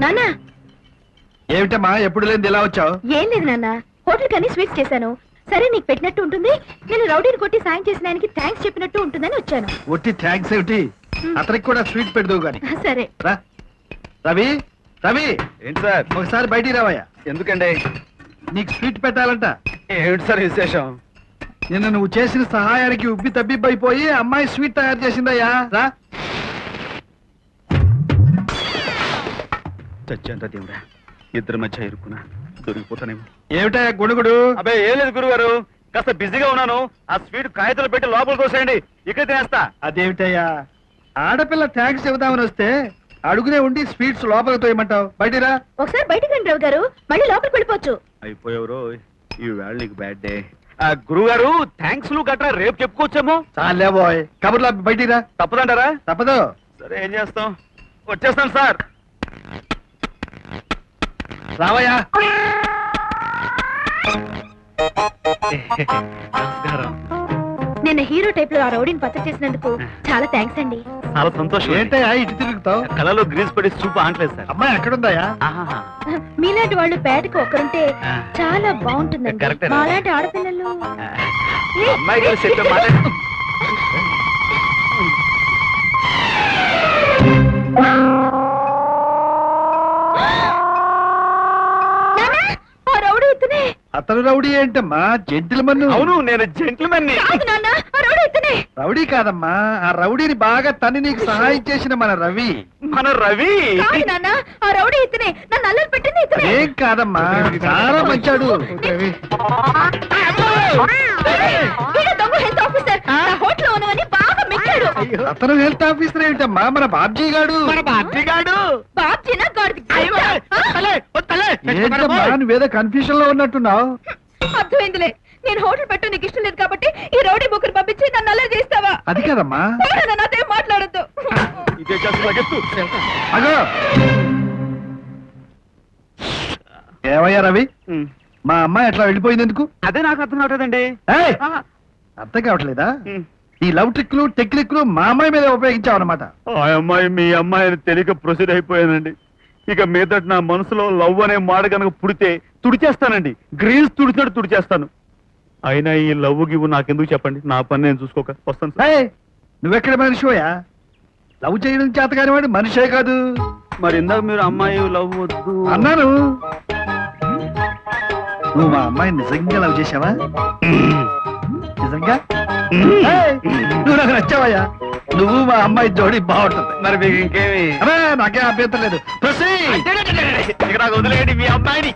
నాన్న ఏమిటమ్మా ఎప్పుడు లేని ఇలా వచ్చావు? ఏం లేదు నాన్న, హోటల్ కని స్వీట్స్ చేశాను. సరే నీకు పెట్టినట్టు ఉంటుంది, నేను రౌడీని కొట్టి సాయం చేసిన ఆయనకి థ్యాంక్స్ చెప్పినట్టు ఉంటుందని వచ్చాను. ఒట్టి థ్యాంక్స్ ఏమిటి, అతనికి కూడా స్వీట్ పెడదావు గాని. సరే రా రవి. రవి ఏంటి సార్? ఒకసారి బయటికి రావయ్యా. ఎందుకండి? నీకు స్వీట్ పెట్టాలంట. ఏమిటి సార్ విశేషం? నిన్న నువ్వు చేసిన సహాయానికి ఉబ్బి తబ్బిబ్బైపోయి అమ్మాయి స్వీట్ తయారు చేసిందయ్యా. రా. చచ్చేంత దేవుడా, ఇద్దరి మధ్య ఇరుక్కున్నా దొరికిపోతానేమో. ఏమిటయ్యా గుడుగుడు? అబ్బే ఏం లేదు గురుగారు, కాస్త బిజీగా ఉన్నాను. ఆ స్వీట్ కాగితాలు పెట్టి లోపల తోసేయండి, ఇక్కడ తినేస్తా. అదేమిటయ్యా, ఆడపిల్ల థ్యాంక్స్ చెబుదామని వస్తే అడుగునే ఉండి స్వీట్స్ లోపలికి తోయమంటావు. బయటిరా. ఒకసారి బయటకు రండి రావు గారు, మళ్ళీ లోపలికి వెళ్ళిపోవచ్చు. అయిపోయారు ఈ వేళ నీకు బ్యాడ్ డే. గురుగారు థ్యాంక్స్ లు గట్రా రేపు చెప్పుకోవచ్చేమో. చాలే బాయ్, కబుర్లా బయటిరా. తప్పదంటారా? తప్పదు. సరే ఏం చేస్తాం, వచ్చేస్తాను సార్. రావయ్యా. నమస్కారం. నిన్న హీరో టైప్ లో ఆ రౌడీని పచ్చడి చేసినందుకు చాలా థ్యాంక్స్ అండి. చాలా సంతోషం. ఏంటయ్యా ఇటు తిరుగుతావు? కళలో గ్రీస్ పడి చూపు ఆంటలేదు సార్. అమ్మాయి ఎక్కడుందయ్యా? మీలాంటి వాళ్ళు పేటకు ఒక్కరుంటే చాలా బాగుంటుందండి. కరెక్టే. మాలాంటి ఆడపిల్లలు అమ్మాయి గారు చెప్పే మాట. అతను రౌడీ ఏంటమ్మా, జెంటిల్మన్. అవును, నేను జెంటిల్మెన్. రౌడీ కాదమ్మా, ఆ రౌడీని బాగా తన్ని నీకు సహాయం చేసిన మన రవి. మన రవి ఏం కాదమ్మా, చాలా మంచాడు. అతను హెల్త్ ఆఫీసర్ ఏమిటమ్మా, మన బాబ్జీ గాడు. ఏంటమ్మా నువ్వేదో కన్ఫ్యూజన్ లో ఉన్నట్టున్నావు. అర్థమైందిలే, నేను హోటల్ పెట్టు నీకు ఇష్టం లేదు కాబట్టి ఈ రౌడీ బుక్కులు పంపించి నన్ను అల్లరి చేస్తావా? అది కదమ్మా, నాతో మాట్లాడద్దు. అగో ఏమయ్యా రవి, మా అమ్మాయి ఎట్లా వెళ్ళిపోయింది ఎందుకు? అదే నాకు అర్థం కావట్లేదండి. అర్థం కావట్లేదా? ఈ లవ్ ట్రిక్లు టెక్నిక్లు మా అమ్మాయి మీద ఉపయోగించావు అనమాట. ఆ అమ్మాయి మీ అమ్మాయిని తెలియక ప్రొసీడ్ అయిపోయానండి. ఇక మీదట నా మనసులో లవ్ అనే మాట కనుక పుడితే తుడిచేస్తానండి, గ్రీన్స్ తుడిచినట్టు తుడిచేస్తాను. అయినా ఈ లవ్ గివ్ నాకెందుకు చెప్పండి, నా పని నేను చూసుకోక వస్తాను సార్. నువ్వెక్కడ మనిషివయ్యా? లవ్ చేయడం చేత కాని వాడు మనిషే కాదు. మరి ఇందాక మీరు అమ్మాయి లవ్ వద్దు అన్నాను. నువ్వు మా అమ్మాయి నిజంగా లవ్ చేసావా? నిజంగా? నువ్వు నాకు నచ్చావయ్యా. నువ్వు మా అమ్మాయి జోడి బాగుంటుంది. మరి మీకు ఇంకేమి? నాకేం అభ్యంతరం లేదు. నాకు వదిలేయండి మీ అమ్మాయిని.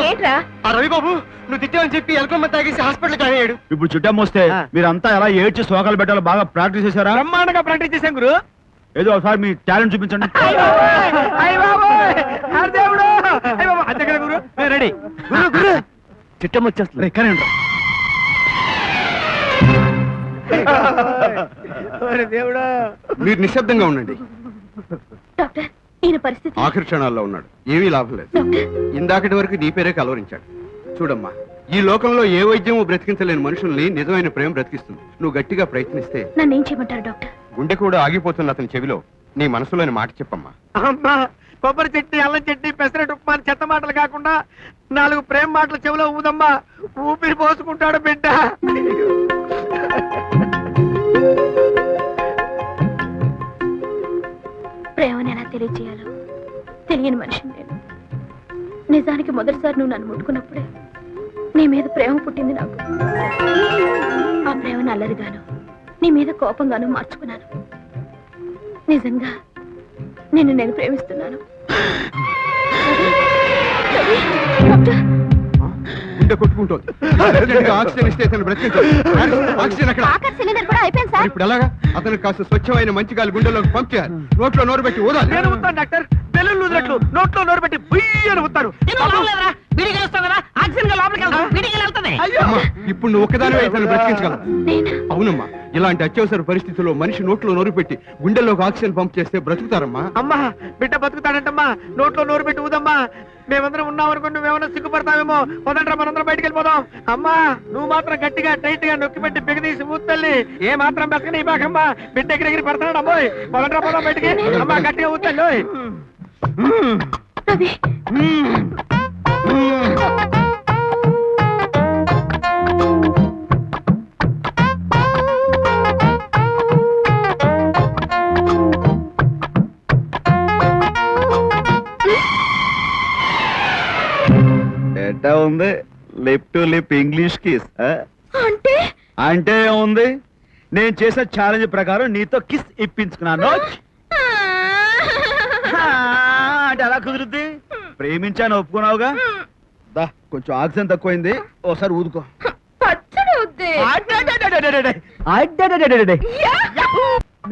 ఏంట్రా రవిబాబు, నువ్వు తిట్టావని చెప్పి ఎల్కొమ్మ తాగేసి హాస్పిటల్ జాయిన్ అయ్యాడు. ఇప్పుడు చుట్టం వస్తే మీరంతా ఎలా ఏడ్చి సోకాలు పెట్టాలో బాగా ప్రాక్టీస్ చేశారా? బ్రహ్మాండంగా ప్రాక్టీస్ చేశాం గురు. ఏదో ఒకసారి మీ టాలెంట్ చూపించండి. రెడీ గురు. గురు చిట్టం వచ్చేస్తుంది. కానీ దేవుడా, మీరు నిశ్శబ్దంగా ఉండండి. డాక్టర్, ఈయన పరిస్థితి ఆఖరి క్షణాల్లో ఉన్నాడు, ఏమీ లాభం లేదు. ఇందాకటి వరకు నీ పేరే కలవరించాడు. చూడమ్మా, ఈ లోకంలో ఏ వైద్యము బ్రతికించలేని మనుషుల్ని నిజమైన ప్రేమ బ్రతికిస్తుంది. నువ్వు గట్టిగా ప్రయత్నిస్తే. నన్ను ఏం చేయమంటారు డాక్టర్? గుండె కూడా ఆగిపోతున్న అతని చెవిలో నీ మనసులోని మాట చెప్పమ్మా. అమ్మా, కొబ్బరి చట్నీ, అల్లం చట్నీ, పెసరట్టు ఉప్మా చెత్త మాటలు కాకుండా 4 ప్రేమ మాటలు చెవిలో ఊదమ్మా. ఊపిరి పోసుకుంటాడు బిడ్డ. ప్రేమని ఎలా తెలియజేయాలో తెలియని మనిషిని నేను. నిజానికి మొదటిసారి నువ్వు నన్ను ముట్టుకున్నప్పుడే నీ మీద ప్రేమ పుట్టింది నాకు. ఆ ప్రేమను అల్లరిగాను, నీ మీద కోపంగాను మార్చుకున్నాను. నిజంగా నిన్ను నేను ప్రేమిస్తున్నాను. గుండె కొట్టుకుంటోంది. ఆక్సిజన్ ఇస్తే అతను బ్రతికించాలి. ఆక్సిజన్ అక్కడ. ఇప్పుడు ఎలాగా? అతను కాస్త స్వచ్ఛమైన మంచి గాలి గుండెలోకి పంప్ చేయాలి. నోట్లో నోరు పెట్టి ఊదాలి. నేను ఊతాను డాక్టర్. బెలూన్లు ఊదినట్లు నోట్లో నోరు పెట్టి బుయ్యని ఊతారు. ఆక్సిజన్ లోపలికి వెళ్తాం వీడికి వెళ్తుంది అమ్మా ఇప్పుడు నువ్వు ఒక్కదానివే ఇతను బ్రతికించగలవు. నేనా? అవునమ్మా, ఇలాంటి అత్యవసర పరిస్థితుల్లో మనిషి నోట్లో నోరు పెట్టి గుండెల్లోకి ఆక్సిజన్ పంప్ చేస్తే బ్రతుకుతారమ్మా. అమ్మా బిడ్డ బతుకుతాడంటమ్మా నోట్లో నోరు పెట్టి ఊదమ్మా మేమందరం ఉన్నాం అనుకో నువ్వేమన్నా సిగ్గుపడతావేమో పదండ్రా మనందరం బయటికి వెళ్ళిపోదాం అమ్మా నువ్వు మాత్రం గట్టిగా టైట్ గా నొక్కి పెట్టి బిగదీసి ఊతల్లి ఏ మాత్రం బతకని బాకమ్మా బిడ్డ ఎగిరి పడతాడు అమ్మాయి పదండ్రా పోదాం బయటికి అమ్మా గట్టిగా ఊతల్లి రవి ఎట్టా ఉంది lip to lip English kiss అంటే అంటే ఉంది నేను చేసిన ఛాలెంజ్ ప్రకారం నీతో కిస్ ఇప్పించుకున్నాను అంటే అలా కుదురుద్ది ప్రేమించాను ఒప్పుకున్నావుగా దా కొంచెం ఆక్సిజన్ తక్కువైంది ఓసారి ఊదుకో పచ్చడి వద్దే.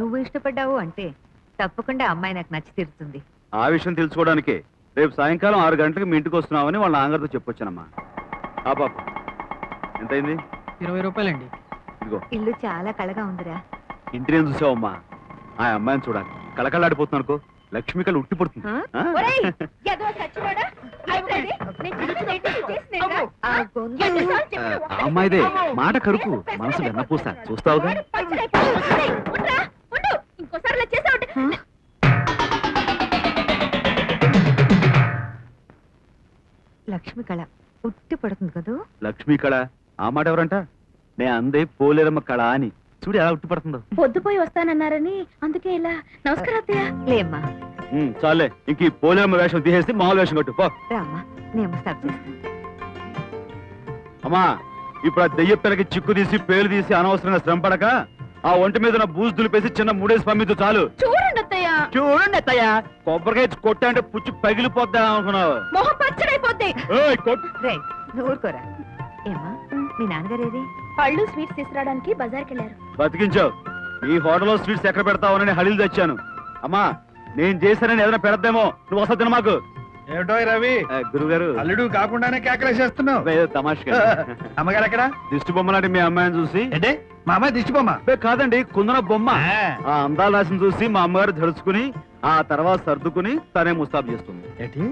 నువ్వు ఇష్టపడ్డావు అంటే తప్పకుండా అమ్మాయి నాకు నచ్చి తీరుతుంది. ఆ విషయం తెలుసుకోవడానికి రేపు సాయంకాలం 6 గంటలకు మీ ఇంటికి వస్తున్నామని వాళ్ళ నాన్నగారితో చెప్పొచ్చానమ్మా ఆ పాప ఎంతైంది 20 రూపాయలండి ఇదిగో ఇల్లు చాలా కళగా ఉందిరా. ఇంటిని చూసావమ్మా ఆ అమ్మాయిని చూడాలి కళకళాడిపోతున్నాను అనుకో లక్ష్మి కళ ఉట్టి పడుతుంది ఆ? ఒరేయ్, ఎదవ సచ్చినోడా. అయిపోయింది. నేను చూసినట్టు చేసినట్టుగా. ఆ గొంతు ఎన్నిసార్లు ఆ, చెప్పాను? ఆ అమ్మాయిదే మాట కరుకు మనసు వెన్నపూస చూస్తావుగా పచ్చడి అయిపోయింది. ఒరేయ్, ఉండురా, ఉండు. ఇంకోసారి ఇలా చేసావంటే లక్ష్మి కళ ఉట్టి పడుతుంది కదూ. లక్ష్మి కళ ఆ మాట ఎవరంట నే అందే పోలేరమ్మ కళ అని చూడు ఎలా ఉట్టి పడుతుందో పొద్దుపోయి వస్తానన్నారని అందుకే ఇలా. నమస్కారం అత్తయ్య. లేమ్మా చాలే ఇంక ఈ పోలేరమ్మ వేషం తీసేసి మామూలు వేషం కట్టు పో రామ్మా నేను స్టాప్ చేస్తాను. అమ్మా ఇప్పుడు ఆ దెయ్య పిల్లకి చిక్కు తీసి పేలు తీసి అనవసరంగా శ్రమ పడక ఆ ఒంటి మీద ఉన్న బూజు దులిపేసి చిన్న 3 డేస్ పంపించు చాలు చూడండి అత్తయ్య. చూడండి అత్తయ్య కొబ్బరికాయ కొట్టా అంటే పుచ్చు పగిలిపోద్దా అనుకున్నావు మొహం పచ్చడైపోద్ది. ఏయ్, కొట్టు. రేయ్ నువ్వు ఊరుకోరా. ఏమా మీ నాన్నగారేది? పళ్ళు స్వీట్స్ తీసుకురావడానికి బజార్కి వెళ్ళారు. బతికించావు ఈ హోటల్లో స్వీట్స్ ఎక్కడ పెడతావని హళీలు తెచ్చాను అమ్మా నేను చేశానని ఏదైనా పెడద్దేమో నువ్వు వస్తా తిన మాకు ఏమిటో రవి గురుగారు అల్లుడు కాకుండానే కేకలేసేస్తున్నావు. తమాషగా అమ్మగారు ఎక్కడ? దిష్టి బొమ్మలాంటి మీ అమ్మాయిని చూసి ఏంటి మా అమ్మాయి దిష్టిపోమ్మా? కాదండి కుందన బొమ్మ ఆ అందాల రాశిని చూసి మా అమ్మగారు జడుచుకుని ఆ తర్వాత సర్దుకుని తనే ముస్తాబు చేస్తుంది ఏంటి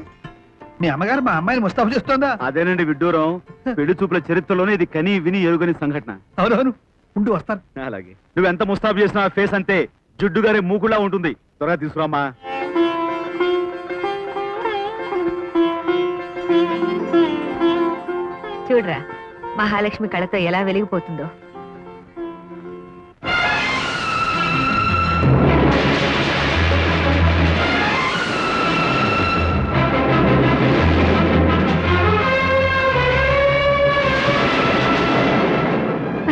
మీ అమ్మగారు మా అమ్మాయిని ముస్తాబు చేస్తోందా? అదేనండి విడ్డూరం పెళ్లి చూపుల చరిత్రలోనే ఇది కని విని ఎరుగని సంఘటన అవునవును ఉండు వస్తాను. అలాగే నువ్వెంత ముస్తాబు చేసినా ఫేస్ అంతే జుడ్డు గారే మూకులా ఉంటుంది త్వరగా తీసుకురామా చూడరా మహాలక్ష్మి కళతో ఎలా వెలిగిపోతుందో.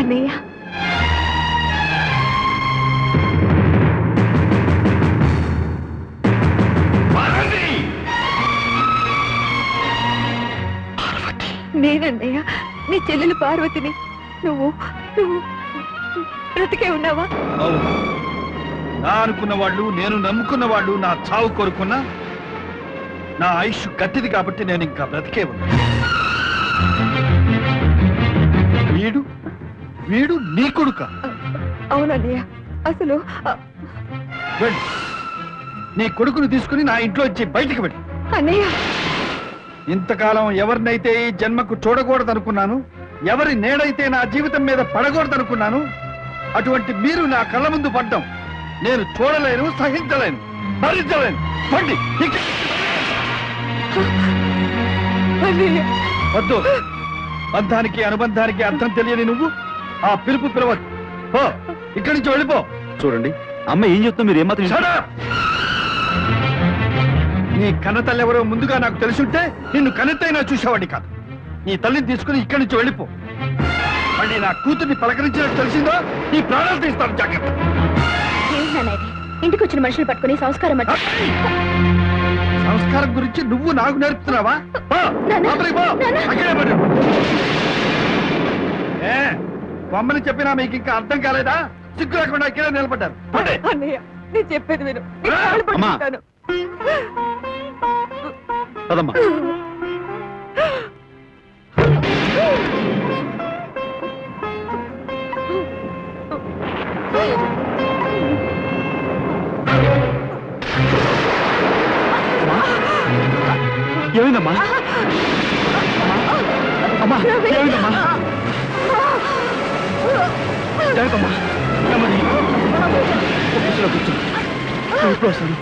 అన్నయ్య నేనన్నయ్య నీ చెల్లెలు పార్వతిని. నువ్వు నువ్వు బ్రతికే ఉన్నావా? అవును నా అనుకున్న వాళ్ళు నేను నమ్ముకున్న వాళ్ళు నా చావు కోరుకున్నా నా ఆయుష్ గట్టిది కాబట్టి నేను ఇంకా బ్రతికే ఉన్నా. వీడు వీడు నీ కొడుక? అవునన్నయ్య అసలు వెళ్ళు నీ కొడుకును తీసుకుని నా ఇంట్లో వచ్చి బయటికి వెళ్ళి. అన్నయ్య ఇంతకాలం ఎవరినైతే ఈ జన్మకు చూడకూడదనుకున్నాను ఎవరి నేడైతే నా జీవితం మీద పడకూడదనుకున్నాను అటువంటి మీరు నా కళ్ళ ముందు పడ్డం నేను చూడలేను సహించలేను భరించలేను. పండి వద్దు బంధానికి అనుబంధానికి అర్థం తెలియని నువ్వు ఆ పిలుపు పిలవద్దు. పో ఇక్కడి నుంచి వెళ్ళిపో. చూడండి అమ్మ ఏం చెప్తా మీరు ఏమాత్రం Shut up! నీ కన్న తల్లి ఎవరో ముందుగా నాకు తెలుసుంటే నిన్ను కన్నెత్తైనా చూసేవాడిని కాదు. నీ తల్లిని తీసుకుని ఇక్కడి నుంచి వెళ్ళిపో. మళ్ళీ నా కూతుర్ని పలకరించినట్టు తెలిసిందో నీ ప్రాణాలు తీస్తాను జాగ్రత్త. ఏంటనేది ఇంటికి వచ్చిన మనుషులు పట్టుకుని సంస్కారం అంటే సంస్కారం గురించి నువ్వు నాకు నేర్పుతున్నావా? పో, నాన్న, లోపలికి పో. నాన్న. అక్కడే పడు. ఏ బొమ్మని చెప్పినా మీకు ఇంకా అర్థం కాలేదా? సిగ్గు లేకుండా ఇక్కడే నిలబడ్డారు. పోండి. అన్నయ్య నేను చెప్పేది విను. అమ్మా. పదమ్మా ఏమైందమ్మా అమ్మా ఏమైందమ్మా జరగమ్మా నెమ్మది కూర్చో ఇప్పుడు వస్తాను